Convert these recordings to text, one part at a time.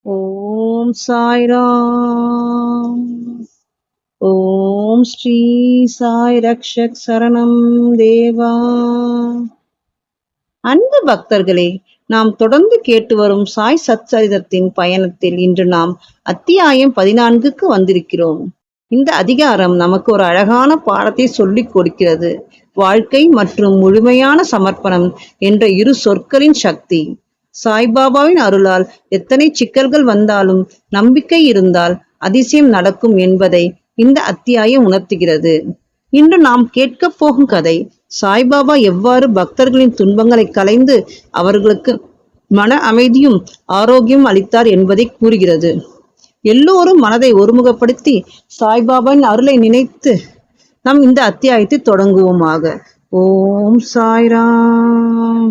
ஓம் சாய்ராம். ஓம் ஸ்ரீ சாய் ரக்ஷக் சரணம் தேவா. அன்பு பக்தர்களே, நாம் தொடர்ந்து கேட்டு வரும் சாய் சச்சரிதத்தின் பயணத்தில் இன்று நாம் அத்தியாயம் 14க்கு வந்திருக்கிறோம். இந்த அதிகாரம் நமக்கு ஒரு அழகான பாடத்தை சொல்லிக் கொடுக்கிறது. வாழ்க்கை மற்றும் முழுமையான சமர்ப்பணம் என்ற இரு சொற்களின் சக்தி. சாய்பாபாவின் அருளால் எத்தனை சிக்கல்கள் வந்தாலும் நம்பிக்கை இருந்தால் அதிசயம் நடக்கும் என்பதை இந்த அத்தியாயம் உணர்த்துகிறது. இன்று நாம் கேட்கப் போகும் கதை சாய்பாபா எவ்வாறு பக்தர்களின் துன்பங்களை களைந்து அவர்களுக்கு மன அமைதியும் ஆரோக்கியம் அளித்தார் என்பதை கூறுகிறது. எல்லோரும் மனதை ஒருமுகப்படுத்தி சாய்பாபாவின் அருளை நினைத்து நாம் இந்த அத்தியாயத்தை தொடங்குவோமாக. ஓம் சாய்ராம்.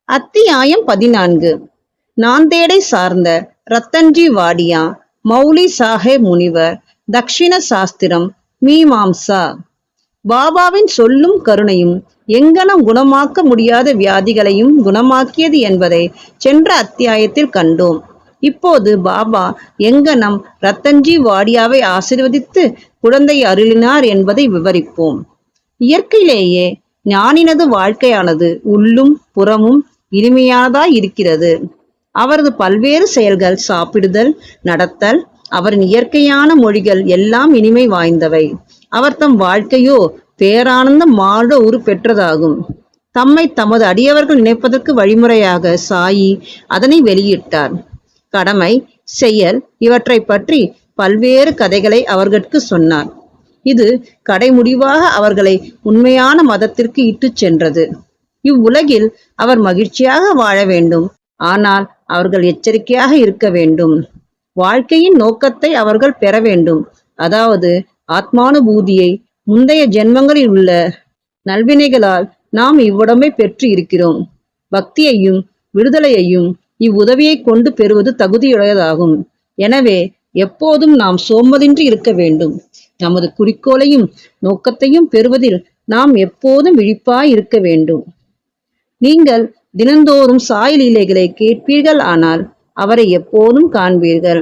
அத்தியாயம் 14. நாந்தேடை சார்ந்த ரத்தன்ஜி வாடியா, மௌலி சாஹேப் முனிவர், தக்ஷிண சாஸ்திரம், மீமாம்சா. பாபாவின் சொல்லும் கருணையும் எங்கனம் குணமாக்க முடியாத வியாதிகளையும் குணமாக்கியது என்பதை சென்ற அத்தியாயத்தில் கண்டோம். இப்போது பாபா எங்கனம் ரத்தன்ஜி வாடியாவை ஆசீர்வதித்து குழந்தை அருளினார் என்பதை விவரிப்போம். இயற்கையிலேயே ஞானினது வாழ்க்கையானது உள்ளும் புறமும் இனிமையானதாய் இருக்கிறது. அவரது பல்வேறு செயல்கள், சாப்பிடுதல், நடத்தல், அவரின் இயற்கையான மொழிகள் எல்லாம் இனிமை வாய்ந்தவை. அவர் தம் வாழ்க்கையோ பேரானந்த மாட உரு பெற்றதாகும். தம்மை தமது அடியவர்கள் நினைப்பதற்கு வழிமுறையாக சாயி அதனை வெளியிட்டார். கடமை, செயல் இவற்றை பற்றி பல்வேறு கதைகளை அவர்களுக்கு சொன்னார். இது கடைமுடிவாக அவர்களை உண்மையான மதத்திற்கு இட்டுச் சென்றது. இவ்வுலகில் அவர் மகிழ்ச்சியாக வாழ வேண்டும், ஆனால் அவர்கள் எச்சரிக்கையாக இருக்க வேண்டும். வாழ்க்கையின் நோக்கத்தை அவர்கள் பெற வேண்டும், அதாவது ஆத்மானுபூதியை. முந்தைய ஜென்மங்களில் உள்ள நல்வினைகளால் நாம் இவ்வுடம்பை பெற்று இருக்கிறோம். பக்தியையும் விடுதலையையும் இவ்வுதவியை கொண்டு பெறுவது தகுதியுடையதாகும். எனவே எப்போதும் நாம் சோம்பதின்றி இருக்க வேண்டும். நமது குறிக்கோளையும் நோக்கத்தையும் பெறுவதில் நாம் எப்போதும் விழிப்பாய் இருக்க வேண்டும். நீங்கள் தினந்தோறும் சாய் லீலைகளை கேட்பீர்கள், ஆனால் அவரை எப்போதும் காண்பீர்கள்.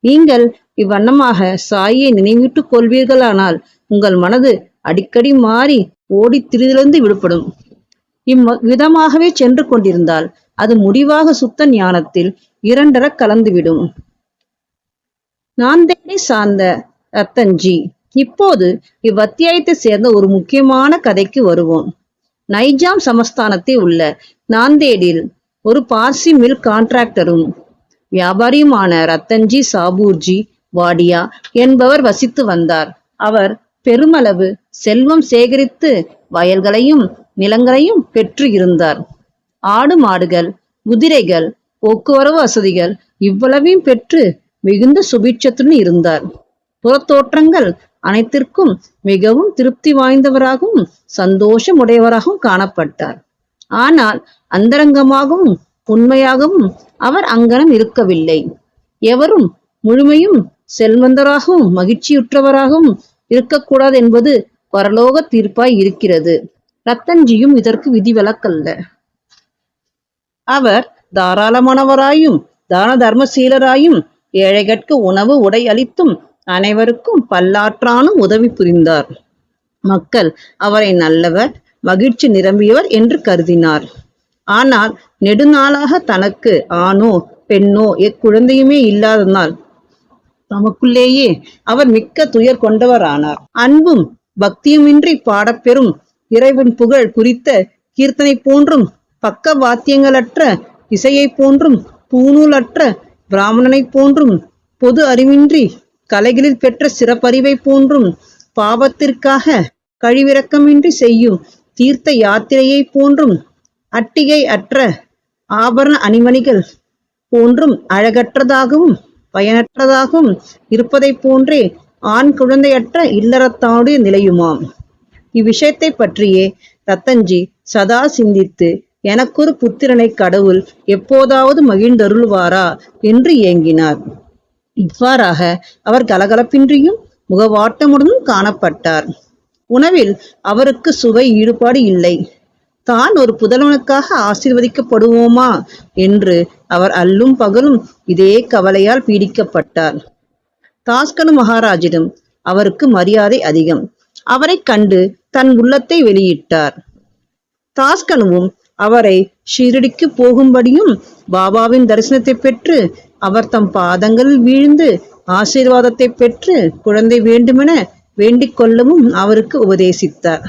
நீங்கள் இவ்வண்ணமாக சாயை நினைவிட்டுக் கொள்வீர்களானால் உங்கள் மனது அடிக்கடி மாறி ஓடி திரிதிலிருந்து விடுபடும். இவ்விதமாகவே சென்று கொண்டிருந்தால் அது முடிவாக சுத்த ஞானத்தில் இரண்டர கலந்துவிடும். நாந்தேடை சார்ந்த ரத்தன்ஜி. இப்போது இவ்வத்தியாயத்தை சேர்ந்த ஒரு முக்கியமான கதைக்கு வருவோம். நைஜாம் சமஸ்தானத்தில் உள்ள நாந்தேடில் ஒரு பார்சி மில் கான்ட்ராக்டரும் வியாபாரியுமான ரத்தன்ஜி சாபூர்ஜி வாடியா என்பவர் வசித்து வந்தார். அவர் பெருமளவு செல்வம் சேகரித்து வயல்களையும் நிலங்களையும் பெற்று இருந்தார். ஆடு மாடுகள், குதிரைகள், போக்குவரவு வசதிகள் இவ்வளவையும் பெற்று மிகுந்த சுபீட்சத்துடன் இருந்தார். புறத்தோற்றங்கள் அனைத்திற்கும் மிகவும் திருப்தி வாய்ந்தவராகவும் சந்தோஷமுடையவராகவும் காணப்பட்டார். ஆனால் அந்தரங்கமாகவும் உண்மையாகவும் அவர் அங்கனம் இருக்கவில்லை. எவரும் முழுமையும் செல்வந்தராகவும் மகிழ்ச்சியுற்றவராகவும் இருக்கக்கூடாது என்பது பரலோக தீர்ப்பாய் இருக்கிறது. ரத்தன்ஜியும் இதற்கு விதிவிலக்கல்ல. அவர் தாராளமானவராயும் தான தர்மசீலராயும் ஏழைகட்கு உணவு உடை அளித்தும் அனைவருக்கும் பல்லாற்றான உதவி புரிந்தார். மக்கள் அவரை நல்லவர், மகிழ்ச்சி நிரம்பியவர் என்று கருதினார். ஆனால் நெடுநாளாக தனக்கு ஆணோ பெண்ணோ எக்குழந்தையுமே இல்லாதனால் தமக்குள்ளேயே அவர் மிக்க துயர் கொண்டவரானார். அன்பும் பக்தியுமின்றி பாடப்பெறும் இறைவன் புகழ் குறித்த கீர்த்தனை போன்றும், பக்க வாத்தியங்களற்ற இசையை போன்றும், பூநூலற்ற பிராமணனை போன்றும், பொது அறிவின்றி கலைகளில் பெற்ற சிறப்பறிவை போன்றும், பாவத்திற்காக கழிவிறக்கமின்றி செய்யும் தீர்த்த யாத்திரையை போன்றும், அட்டிகை அற்ற ஆபரண அணிமணிகள் போன்றும் அழகற்றதாகவும் பயனற்றதாகவும் இருப்பதை போன்றே ஆண் குழந்தையற்ற இல்லறத்தானுடைய நிலையுமாம். இவ்விஷயத்தை பற்றியே ரத்தன்ஜி சதா சிந்தித்து, எனக்கொரு புத்திரனை கடவுள் எப்போதாவது மகிழ்ந்தருள்வாரா என்று ஏங்கினார். இவ்வாறாக அவர் கலகலப்பின்றியும் முகவாட்டமுடனும் காணப்பட்டார். உணவில் அவருக்கு சுவை ஈடுபாடு இல்லை. தான் ஒரு புதல்வனுக்காக ஆசீர்வதிக்கப்படுவோமா என்று அவர் அல்லும் பகலும் இதே கவலையால் பீடிக்கப்பட்டார். தாஸ்கனு மகாராஜிடம் அவருக்கு மரியாதை அதிகம். அவரை கண்டு தன் உள்ளத்தை வெளியிட்டார். தாஸ்கனுவும் அவரை ஷீரடிக்கு போகும்படியும் பாபாவின் தரிசனத்தை பெற்று அவர் தம் பாதங்களில் வீழ்ந்து ஆசீர்வாதத்தை பெற்று குழந்தை வேண்டுமென வேண்டிக் கொள்ளவும் அவருக்கு உபதேசித்தார்.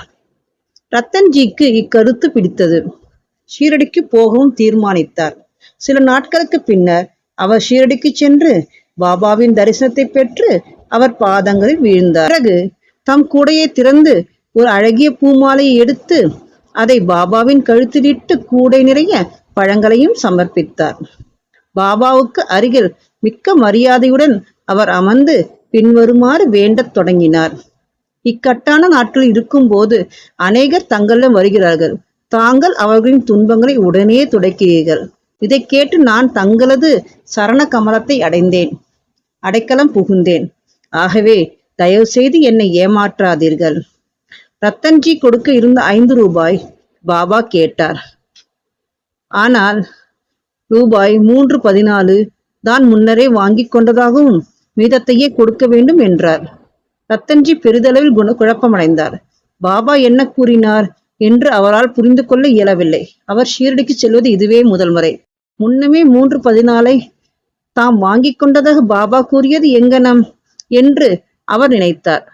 ரத்தன்ஜிக்கு இக்கருத்து பிடித்தது. ஷீரடிக்கு போகவும் தீர்மானித்தார். சில நாட்களுக்கு பின்னர் அவர் ஷீரடிக்கு சென்று பாபாவின் தரிசனத்தை பெற்று அவர் பாதங்களில் வீழ்ந்தார். பிறகு தம் கூடையை திறந்து ஒரு அழகிய பூமாலையை எடுத்து அதை பாபாவின் கழுத்திலிட்டு கூடை நிறைய பழங்களையும் சமர்ப்பித்தார். பாபாவுக்கு அருகில் மிக்க மரியாதையுடன் அவர் அமர்ந்து பின்வருமாறு வேண்டத் தொடங்கினார். இக்கட்டான நாட்களில் இருக்கும்போது அநேகர் தங்களிடம் வருகிறார்கள். தாங்கள் அவர்களின் துன்பங்களை உடனே துடைக்கிறீர்கள். இதை கேட்டு நான் தங்களது சரண கமலத்தை அடைக்கலம் புகுந்தேன். ஆகவே தயவு செய்து என்னை ஏமாற்றாதீர்கள். ரத்தன்ஜி கொடுக்க இருந்த 5 ரூபாய் பாபா கேட்டார். ஆனால் ரூபாய் 314 தான் முன்னரே வாங்கி கொண்டதாகவும் மீதத்தையே கொடுக்க வேண்டும் என்றார். ரத்தன்ஜி பெரிதளவில் குழப்பமடைந்தார். பாபா என்ன கூறினார் என்று அவரால் புரிந்து கொள்ள இயலவில்லை. அவர் ஷீரடிக்கு செல்வது இதுவே முதல் முறை. முன்னமே 314 தாம் வாங்கி கொண்டதாக பாபா கூறியது எங்கனம் என்று அவர் நினைத்தார்.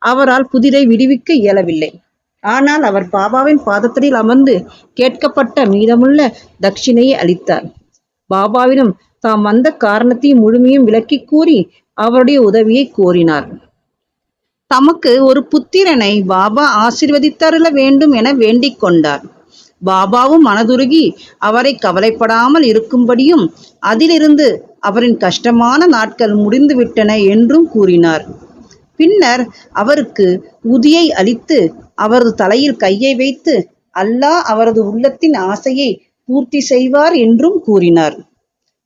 அவரால் புதிரை விடுவிக்க இயலவில்லை. ஆனால் அவர் பாபாவின் பாதத்தடியில் அமர்ந்து கேட்கப்பட்ட மீதமுள்ள தட்சிணையை அளித்தார். பாபாவிடம் தாம் வந்த காரணத்தையும் முழுமையும் விளக்கி கூறி அவருடைய உதவியை கோரினார். தமக்கு ஒரு புத்திரனை பாபா ஆசீர்வதித்தருள வேண்டும் என வேண்டிக் கொண்டார். பாபாவும் மனதுருகி அவரை கவலைப்படாமல் இருக்கும்படியும் அதிலிருந்து அவரின் கஷ்டமான நாட்கள் முடிந்துவிட்டன என்றும் கூறினார். பின்னர் அவருக்கு உதியை அளித்து அவரது தலையில் கையை வைத்து அல்லாஹ் அவரது உள்ளத்தின் ஆசையை பூர்த்தி செய்வார் என்றும் கூறினார்.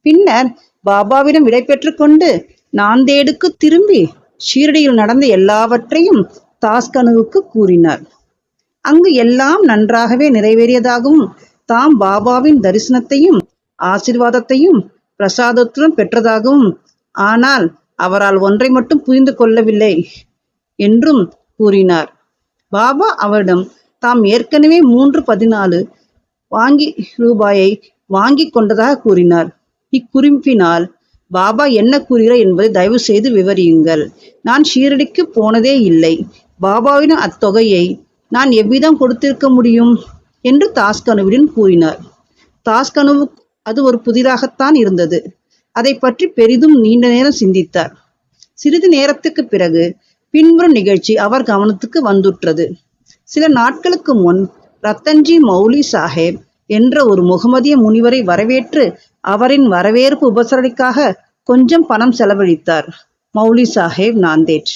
பின்னர் பாபாவிடம் விடை பெற்று கொண்டு நாந்தேடுக்கு திரும்பி ஷீரடியில் நடந்த எல்லாவற்றையும் தாஸ்கனுவுக்கு கூறினார். அங்கு எல்லாம் நன்றாகவே நிறைவேறியதாகவும் தாம் பாபாவின் தரிசனத்தையும் ஆசீர்வாதத்தையும் பிரசாதத்துடன் பெற்றதாகவும், ஆனால் அவரால் ஒன்றை மட்டும் புரிந்து கொள்ளவில்லை என்றும் கூறினார். பாபா அவரிடம் தாம் ஏற்கனவே 314 ரூபாயை வாங்கி கொண்டதாக கூறினார். இக்குறிப்பினால் பாபா என்ன கூறுகிறார் என்பதை தயவு செய்து விவரியுங்கள். நான் ஷீரடிக்கு போனதே இல்லை. பாபாவிடம் அத்தொகையை நான் எவ்விதம் கொடுத்திருக்க முடியும் என்று தாஸ்கனுவிடம் கூறினார். தாஸ்கனுவுக்கு அது ஒரு புதிராகத்தான் இருந்தது. அதை பற்றி பெரிதும் நீண்ட நேரம் சிந்தித்தார். சிறிது நேரத்துக்கு பிறகு பின்வரும் நிகழ்ச்சி அவர் கவனத்துக்கு வந்துற்றது. சில நாட்களுக்கு முன் ரத்தன்ஜி மௌலி சாஹேப் என்ற ஒரு முகமதிய முனிவரை வரவேற்று அவரின் வரவேற்பு உபசரணைக்காக கொஞ்சம் பணம் செலவழித்தார். மௌலி சாஹேப் நாந்தேட்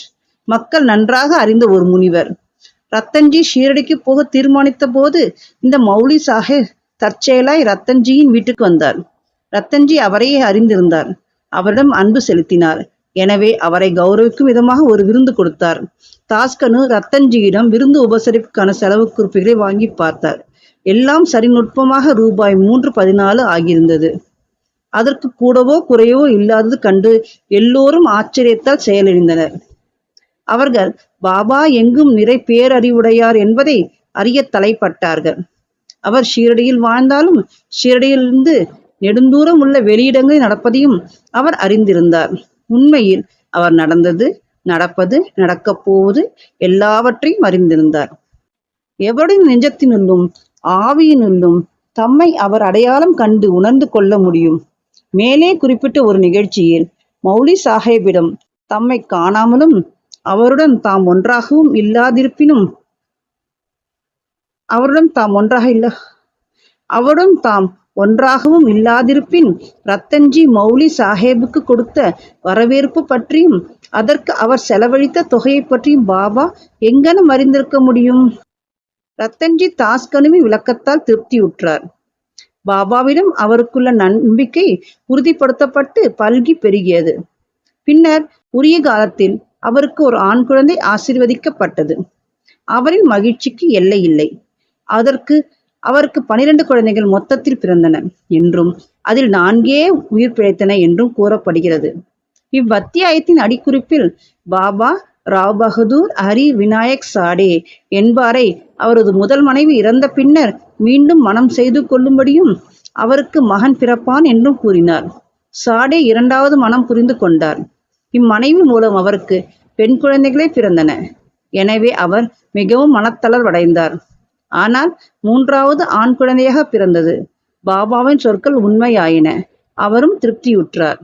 மக்கள் நன்றாக அறிந்த ஒரு முனிவர். ரத்தன்ஜி ஷீரடிக்கு போக தீர்மானித்த போது இந்த மௌலி சாஹேப் தற்செயலாய் ரத்தன்ஜியின் வீட்டுக்கு வந்தார். ரத்தன்ஜி அவரையே அறிந்திருந்தார். அவரிடம் அன்பு செலுத்தினார். எனவே அவரை கௌரவிக்கும் விதமாக ஒரு விருந்து கொடுத்தார். தாஸ்கனு ரத்தன்ஜியிடம் விருந்து உபசரிப்புக்கான செலவு குறிப்புகளை வாங்கி பார்த்தார். எல்லாம் சரிநுட்பமாக ரூபாய் 314 ஆகியிருந்தது. அதற்கு கூடவோ குறையவோ இல்லாதது கண்டு எல்லோரும் ஆச்சரியத்தால் செயலிழந்தனர். அவர்கள் பாபா எங்கும் நிறை பேரறிவுடையார் என்பதை அறிய தலைப்பட்டார்கள். அவர் ஷீரடியில் வாழ்ந்தாலும் ஷீரடியிலிருந்து நெடுந்தூரம் உள்ள வெளியிடங்களில் நடப்பதையும் அவர் அறிந்திருந்தார். உண்மையில் அவர் நடந்தது, நடப்பது, நடக்கப் போவது எல்லாவற்றையும் அறிந்திருந்தார். எவருடைய நெஞ்சத்தினுள்ளும் ஆவியினுள்ளும் தம்மை அவர் அடையாளம் கண்டு உணர்ந்து கொள்ள முடியும். மேலே குறிப்பிட்ட ஒரு நிகழ்ச்சியில் மௌலி சாஹேபிடம் தம்மை காணாமலும் அவருடன் தாம் ஒன்றாகவும் இல்லாதிருப்பினும் ரத்தன்ஜி மௌலி சாஹேபுக்கு கொடுத்த வரவேற்பு பற்றியும் அதற்கு அவர் செலவழித்த தொகையை பற்றியும் பாபா எங்கனம் அறிந்திருக்க முடியும்? ரத்தன்ஜி தாஸ்கனுவின் விளக்கத்தால் திருப்தியுற்றார். பாபாவிடம் அவருக்குள்ள நம்பிக்கை உறுதிப்படுத்தப்பட்டு பல்கி பெருகியது. பின்னர் உரிய காலத்தில் அவருக்கு ஒரு ஆண் குழந்தை ஆசீர்வதிக்கப்பட்டது. அவரின் மகிழ்ச்சிக்கு எல்லை இல்லை. அதற்கு அவருக்கு 12 குழந்தைகள் மொத்தத்தில் பிறந்தன என்றும் அதில் 4 உயிர் பிழைத்தன என்றும் கூறப்படுகிறது. இவ்வத்தியாயத்தின் அடிக்குறிப்பில் பாபா ராவ் பகதூர் ஹரி விநாயக் சாடே என்பாரை அவரது முதல் மனைவி இறந்த பின்னர் மீண்டும் மனம் செய்து கொள்ளும்படியும் அவருக்கு மகன் பிறப்பான் என்றும் கூறினார். சாடே 2வது மனம் புரிந்து கொண்டார். இம்மனைவி மூலம் அவருக்கு பெண் குழந்தைகளே பிறந்தன. எனவே அவர் மிகவும் மனத்தளர்வடைந்தார். ஆனால் 3வது ஆண் குழந்தையாக பிறந்தது. பாபாவின் சொற்கள் உண்மையாயின. அவரும் திருப்தியுற்றார்.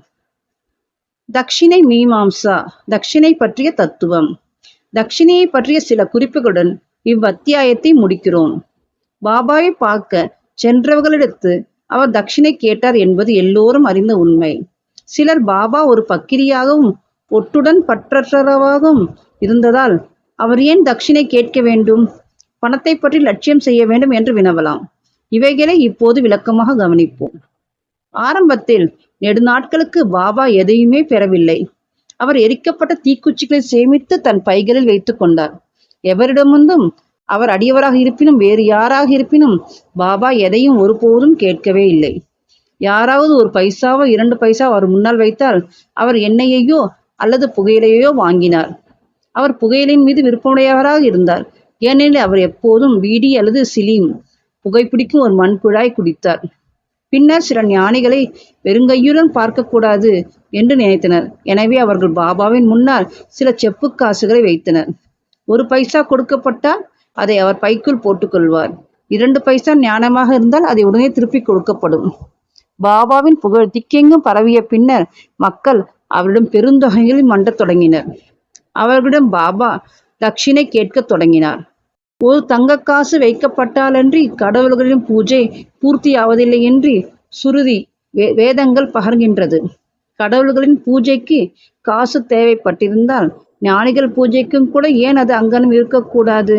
தக்ஷிணை மீமாம்சா, தக்ஷிணை பற்றிய தத்துவம். தக்ஷிணையை பற்றிய சில குறிப்புகளுடன் இவ்வத்தியாயத்தை முடிக்கிறோம். பாபாவை பார்க்க சென்றவர்களிடத்து அவர் தக்ஷிணை கேட்டார் என்பது எல்லோரும் அறிந்த உண்மை. சிலர் பாபா ஒரு பக்கிரியாகவும் ஒட்டுடன் பற்றற்றவாகவும் இருந்ததால் அவர் ஏன் தக்ஷிணை கேட்க வேண்டும், பணத்தை பற்றி லட்சியம் செய்ய வேண்டும் என்று வினவலாம். இவைகளை இப்போது விளக்கமாக கவனிப்போம். ஆரம்பத்தில் நெடுநாட்களுக்கு பாபா எதையுமே பெறவில்லை. அவர் எரிக்கப்பட்ட தீக்குச்சிகளை சேமித்து தன் பைகளில் வைத்துக் கொண்டார். எவரிடமும் அவர் அடியவராக இருப்பினும் வேறு யாராக இருப்பினும் பாபா எதையும் ஒருபோதும் கேட்கவே இல்லை. யாராவது ஒரு பைசாவோ 2 பைசா அவர் முன்னால் வைத்தால் அவர் எண்ணெயையோ அல்லது புகையிலையோ வாங்கினார். அவர் புகையிலின் மீது விருப்பமுடையவராக இருந்தார். ஏனெனில் அவர் எப்போதும் பீடி அல்லது சிலீம் புகைப்பிடிக்கும் ஒரு மண்குழாய் குடித்தார். பின்னர் சில ஞானிகளை வெறுங்கையுடன் பார்க்கக்கூடாது என்று நினைத்தனர். எனவே அவர்கள் பாபாவின் முன்னால் சில செப்பு காசுகளை வைத்தனர். 1 பைசா கொடுக்கப்பட்டால் அதை அவர் பைக்குள் போட்டுக்கொள்வார். 2 பைசா ஞானமாக இருந்தால் அதை உடனே திருப்பி கொடுக்கப்படும். பாபாவின் புகழ் திக்கெங்கும் பரவிய பின்னர் மக்கள் அவரிடம் பெருந்தொகைகளில் மண்டத் தொடங்கினர். அவர்களிடம் பாபா தட்சிணை கேட்க தொடங்கினார். ஒரு தங்கக்காசு வைக்கப்பட்டாலன்றி கடவுள்களின் பூஜை பூர்த்தியாவதில்லை என்று சுருதி வேதங்கள் பகர்கின்றது. கடவுள்களின் பூஜைக்கு காசு தேவைப்பட்டிருந்தால் ஞானிகள் பூஜைக்கும் கூட ஏன் அது அங்கனம் இருக்கக்கூடாது?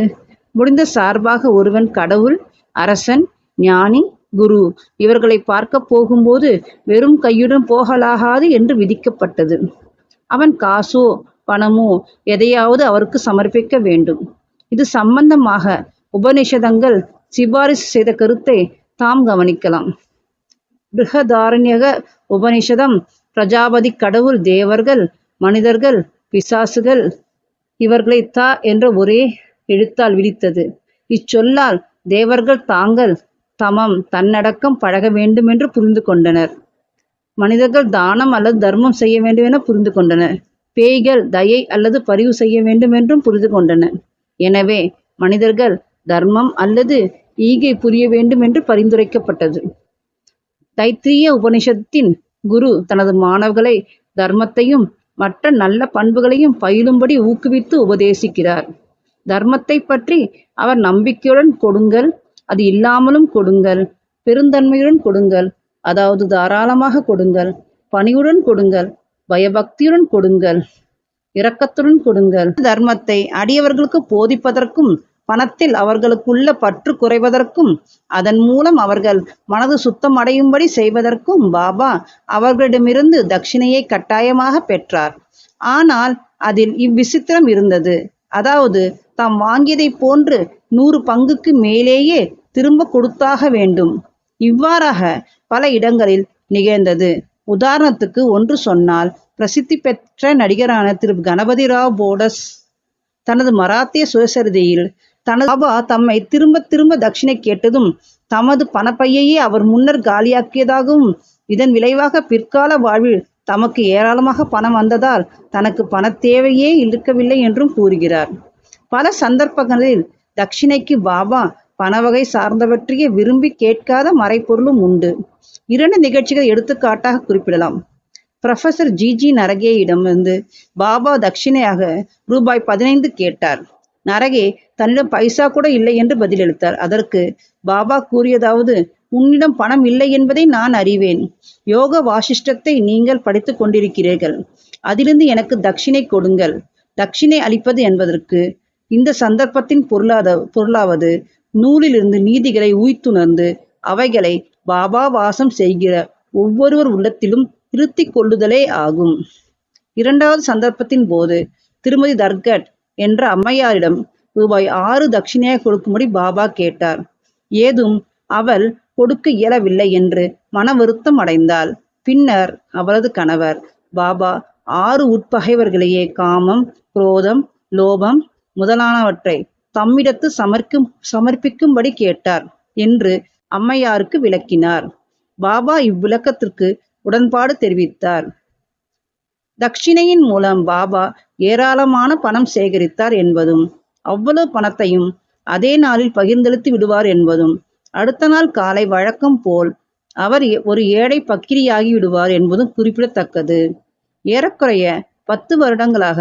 முடிந்த சார்பாக ஒருவன் கடவுள், அரசன், ஞானி, குரு இவர்களை பார்க்க போகும்போது வெறும் கையுடன் போகலாகாது என்று விதிக்கப்பட்டது. அவன் காசோ பணமோ எதையாவது அவருக்கு சமர்ப்பிக்க வேண்டும். இது சம்பந்தமாக உபநிஷதங்கள் சிபாரிசு செய்த கருத்தை தாம் கவனிக்கலாம். பிருஹதாரண்யக உபநிஷதம் பிரஜாபதி கடவுள், தேவர்கள், மனிதர்கள், பிசாசுகள் இவர்களை தா என்ற ஒரே எழுத்தால் விழித்தது. இச்சொல்லால் தேவர்கள் தாங்கள் தமம் தன்னடக்கம் பழக வேண்டும் என்று புரிந்து கொண்டனர். மனிதர்கள் தானம் அல்லது தர்மம் செய்ய வேண்டும் என புரிந்து கொண்டனர். பேய்கள் தயை அல்லது பரிவு செய்ய வேண்டும் என்றும் புரிந்து கொண்டனர். எனவே மனிதர்கள் தர்மம் அல்லது ஈகை புரிய வேண்டும் என்று பரிந்துரைக்கப்பட்டது. தைத்திரிய உபனிஷத்தின் குரு தனது மாணவர்களை தர்மத்தையும் மற்ற நல்ல பண்புகளையும் பயிலும்படி ஊக்குவித்து உபதேசிக்கிறார். தர்மத்தை பற்றி அவர் நம்பிக்கையுடன் கொடுங்கள், அது இல்லாமலும் கொடுங்கள், பெருந்தன்மையுடன் கொடுங்கள், அதாவது தாராளமாக கொடுங்கள், பணிவுடன் கொடுங்கள், பயபக்தியுடன் கொடுங்கள், இரக்கத்துடன் கொடுங்கள். தர்மத்தை அடியவர்களுக்கு போதிப்பதற்கும் பணத்தில் அவர்களுக்குள்ள பற்று குறைவதற்கும் அதன் மூலம் அவர்கள் மனது சுத்தம் அடையும்படி செய்வதற்கும் பாபா அவர்களிடமிருந்து தட்சிணையை கட்டாயமாக பெற்றார். ஆனால் அதில் இவ்விசித்திரம் இருந்தது. அதாவது தாம் வாங்கியதை போன்று 100 பங்குக்கு மேலேயே திரும்ப கொடுத்தாக வேண்டும். இவ்வாறாக பல இடங்களில் நிகழ்ந்தது. உதாரணத்துக்கு ஒன்று சொன்னால், பிரசித்தி பெற்ற நடிகரான திரு கணபதி ராவ் போடஸ் தனது மராத்திய சுயசரிதையில் தனது பாபா தம்மை திரும்ப திரும்ப தட்சிணை கேட்டதும் தமது பணப்பையையே அவர் முன்னர் காலியாக்கியதாகவும் இதன் விளைவாக பிற்கால வாழ்வில் தமக்கு ஏராளமாக பணம் வந்ததால் தனக்கு பண தேவையே இருக்கவில்லை என்றும் கூறுகிறார். பல சந்தர்ப்பங்களில் தட்சிணைக்கு பாபா பணவகை சார்ந்தவற்றையே விரும்பி கேட்காத மறைப்பொருளும் உண்டு. 2 நிகழ்ச்சிகள் எடுத்துக்காட்டாக குறிப்பிடலாம். ப்ரொஃபசர் ஜி நரகேயிடமிருந்து பாபா தட்சிணையாக ரூபாய் 15 கேட்டார். நரகே தன்னிடம் பைசா கூட இல்லை என்று பதிலளித்தார். அதற்கு பாபா கூறியதாவது, உன்னிடம் பணம் இல்லை என்பதை நான் அறிவேன். யோக வாசிஷ்டத்தை நீங்கள் படித்து கொண்டிருக்கிறீர்கள். அதிலிருந்து எனக்கு தட்சிணை கொடுங்கள். தட்சிணை அளிப்பது என்பதற்கு இந்த சந்தர்ப்பத்தின் பொருளாவது நூலிலிருந்து நீதிகளை உய்த்துணர்ந்து அவைகளை பாபா வாசம் செய்கிற ஒவ்வொருவர் உள்ளத்திலும் இருத்தி கொள்ளுதலே ஆகும். 2வது சந்தர்ப்பத்தின் போது திருமதி தர்கட் என்ற அம்மையாரிடம் ரூபாய் 6 தட்சிணையாக கொடுக்கும்படி பாபா கேட்டார். ஏதும் அவள் கொடுக்க இயலவில்லை என்று மன வருத்தம் அடைந்தாள். பின்னர் அவளது கணவர் பாபா 6 உட்பகைவர்களையே காமம், குரோதம், லோபம் முதலானவற்றை தம்மிடத்து சமர்ப்பிக்கும்படி கேட்டார் என்று அம்மையாருக்கு விளக்கினார். பாபா இவ்விளக்கத்திற்கு உடன்பாடு தெரிவித்தார். தட்சிணையின் மூலம் பாபா ஏராளமான பணம் சேகரித்தார் என்பதும், அவ்வளவு பணத்தையும் அதே நாளில் பகிர்ந்தளித்து விடுவார் என்பதும், அடுத்த நாள் காலை வழக்கம் போல் அவர் ஒரு ஏழை பக்கிரியாகி விடுவார் என்பதும் குறிப்பிடத்தக்கது. ஏறக்குறைய 10 வருடங்களாக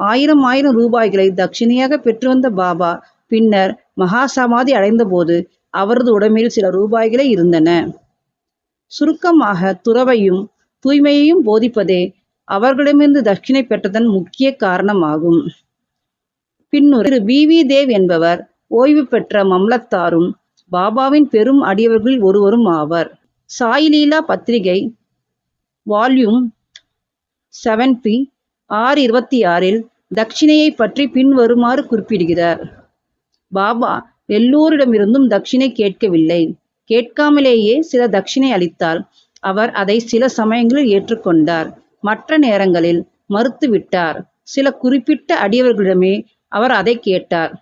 1000 ரூபாய்களை தட்சிணையாக பெற்று வந்த பாபா பின்னர் மகா சமாதி அடைந்தபோது அவரது உடைமையில் சில ரூபாய்களே இருந்தன. சுருக்கமாக துறவையும் தூய்மையையும் போதிப்பதே அவர்களிடமிருந்து தட்சிணை பெற்றதன் முக்கிய காரணமாகும். பின்னுரை திரு வி தேவ் என்பவர் ஓய்வு பெற்ற மம்லத்தாரும் பாபாவின் பெரும் அடியவர்களில் ஒருவரும் ஆவர். சாயிலீலா பத்திரிகை வால்யூம் 7p 626 தட்சிணையை பற்றி பின்வருமாறு குறிப்பிடுகிறார். பாபா எல்லோரிடமிருந்தும் தட்சிணை கேட்கவில்லை. கேட்காமலேயே சில தட்சிணை அளித்தால் அவர் அதை சில சமயங்களில் ஏற்றுக்கொண்டார், மற்ற நேரங்களில் மறுத்துவிட்டார். சில குறிப்பிட்ட அடியவர்களிடமே அவர் அதை கேட்டார்.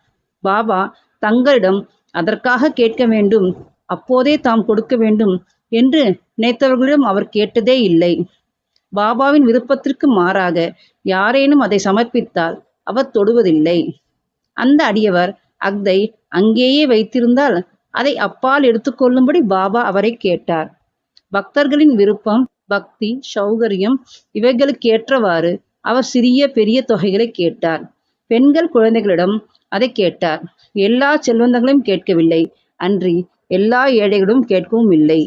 பாபா தங்களிடம் அதற்காக கேட்க வேண்டும், அப்போதே தாம் கொடுக்க வேண்டும் என்று நினைத்தவர்களிடம் அவர் கேட்டதே இல்லை. பாபாவின் விருப்பத்திற்கு மாறாக யாரேனும் அதை சமர்ப்பித்தால் அவர் தொடுவதில்லை. அந்த அடியவர் அதை அங்கேயே வைத்திருந்தால் அதை அப்பால் எடுத்துக்கொள்ளும்படி பாபா அவரை கேட்டார். பக்தர்களின் விருப்பம், பக்தி, சௌகரியம் இவைகளுக்கேற்றவாறு அவர் சிறிய பெரிய தொகைகளை கேட்டார். பெண்கள் குழந்தைகளிடம் அதை கேட்டார். எல்லா செல்வந்தங்களையும் கேட்கவில்லை, அன்றி எல்லா ஏழைகளும் கேட்கவும் இல்லை.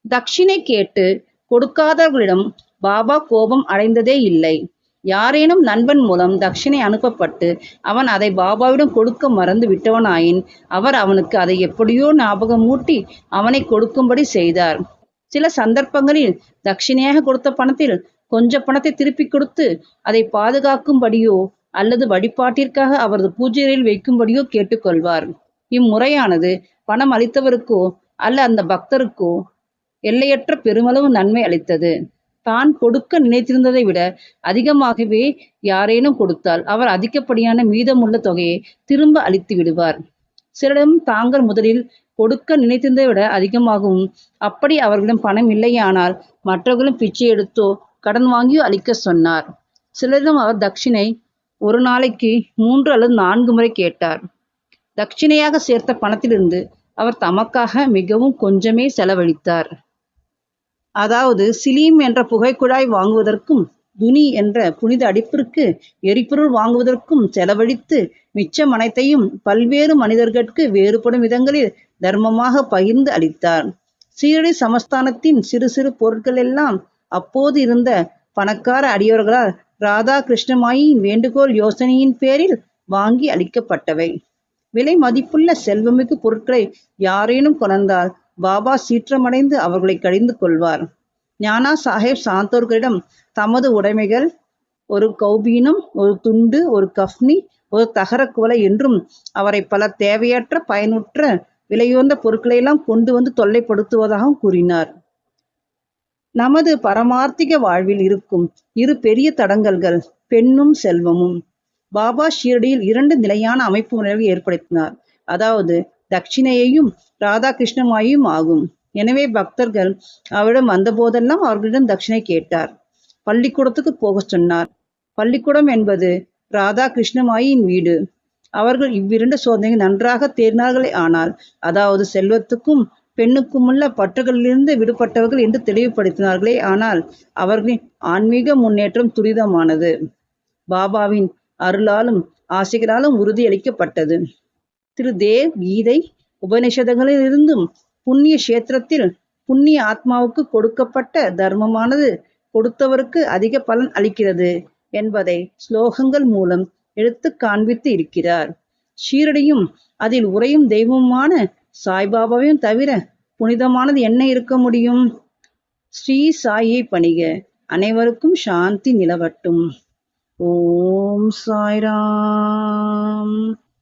தட்சிணை கேட்டு கொடுக்காதவர்களிடம் பாபா கோபம் அடைந்ததே இல்லை. யாரேனும் நண்பன் மூலம் தட்சிணை அனுப்பப்பட்டு அவன் அதை பாபாவிடம் கொடுக்க மறந்து விட்டவனாயின் அவர் அவனுக்கு அதை எப்படியோ ஞாபகமூட்டி அவனை கொடுக்கும்படி செய்தார். சில சந்தர்ப்பங்களில் தட்சிணையாக கொடுத்த பணத்தில் கொஞ்ச பணத்தை திருப்பி கொடுத்து அதை பாதுகாக்கும்படியோ அல்லது வழிபாட்டிற்காக அவரது பூஜைகளில் வைக்கும்படியோ கேட்டுக்கொள்வார். இம்முறையானது பணம் அளித்தவருக்கோ அல்ல அந்த பக்தருக்கோ எல்லையற்ற பெருமளவு நன்மை அளித்தது. தான் கொடுக்க நினைத்திருந்ததை விட அதிகமாகவே யாரேனும் கொடுத்தால் அவர் அதிகப்படியான மீதமுள்ள தொகையை திரும்ப அளித்து விடுவார். சிலரிடம் தாங்கள் முதலில் கொடுக்க நினைத்திருந்ததை விட அதிகமாகவும், அப்படி அவர்களிடம் பணம் இல்லையானால் மற்றவர்களும் பிச்சை எடுத்தோ கடன் வாங்கியோ அளிக்க சொன்னார். சிலரிடம் அவர் தட்சிணை ஒரு நாளைக்கு 3 அல்லது 4 முறை கேட்டார். தட்சிணையாக சேர்த்த பணத்திலிருந்து அவர் தமக்காக மிகவும் கொஞ்சமே செலவழித்தார். அதாவது சிலீம் என்ற புகைக்குழாய் வாங்குவதற்கும் துனி என்ற புனித அடிப்பிற்கு எரிபொருள் வாங்குவதற்கும் செலவழித்து மிச்சம் அனைத்தையும் பல்வேறு மனிதர்களுக்கு வேறுபடும் விதங்களில் தர்மமாக பகிர்ந்து அளித்தார். சீரடி சமஸ்தானத்தின் சிறு சிறு பொருட்கள் எல்லாம் அப்போது இருந்த பணக்கார அடியவர்களால் ராதா கிருஷ்ணமாயின் வேண்டுகோள் யோசனையின் பேரில் வாங்கி அளிக்கப்பட்டவை. விலை மதிப்புள்ள செல்வமிகு பொருட்களை யாரேனும் கொணர்ந்தால் பாபா சீற்றமடைந்து அவர்களை கடிந்து கொள்வார். ஞானா சாஹேப் சாந்தோர்களிடம் தமது உடைமைகள் ஒரு கௌபீனம், ஒரு துண்டு, ஒரு கஃப்னி, ஒரு தகர குவளை என்றும் அவரை பல தேவையற்ற பயனுற்ற விலையுயர்ந்த பொருட்களையெல்லாம் கொண்டு வந்து தொல்லைப்படுத்துவதாகவும் கூறினார். நமது பரமார்த்திக வாழ்வில் இருக்கும் 2 பெரிய தடங்கல்கள் பெண்ணும் செல்வமும். பாபா ஷீரடியில் 2 நிலையான அமைப்பு முறைகளை ஏற்படுத்தினார். அதாவது தட்சிணையையும் ராதா கிருஷ்ணமாயும் ஆகும். எனவே பக்தர்கள் அவரிடம் வந்தபோதெல்லாம் அவர்களிடம் தட்சிணை கேட்டார். பள்ளிக்கூடத்துக்கு போக சொன்னார். பள்ளிக்கூடம் என்பது ராதா கிருஷ்ணமாயின் வீடு. அவர்கள் இவ்விரண்டு சோதனைகள் நன்றாக தேர்ந்தார்களே ஆனால், அதாவது செல்வத்துக்கும் பெண்ணுக்குமுள்ள பற்றுகளிலிருந்து விடுபட்டவர்கள் என்று தெளிவுபடுத்தினார்களே ஆனால், அவர்களின் ஆன்மீக முன்னேற்றம் துரிதமானது. பாபாவின் அருளாலும் ஆசைகளாலும் உறுதியளிக்கப்பட்டது. திரு தேவ் கீதை உபநிஷதங்களிலிருந்தும் புண்ணிய கஷேத்திரத்தில் புண்ணிய ஆத்மாவுக்கு கொடுக்கப்பட்ட தர்மமானது கொடுத்தவருக்கு அதிக பலன் அளிக்கிறது என்பதை ஸ்லோகங்கள் மூலம் எடுத்து காண்பித்து இருக்கிறார். ஷீரடியும் அதில் உறையும் தெய்வமான சாய்பாபாவையும் தவிர புனிதமானது என்ன இருக்க முடியும்? ஸ்ரீ சாயை பணிக. அனைவருக்கும் சாந்தி நிலவட்டும். ஓம் சாய்ராம்.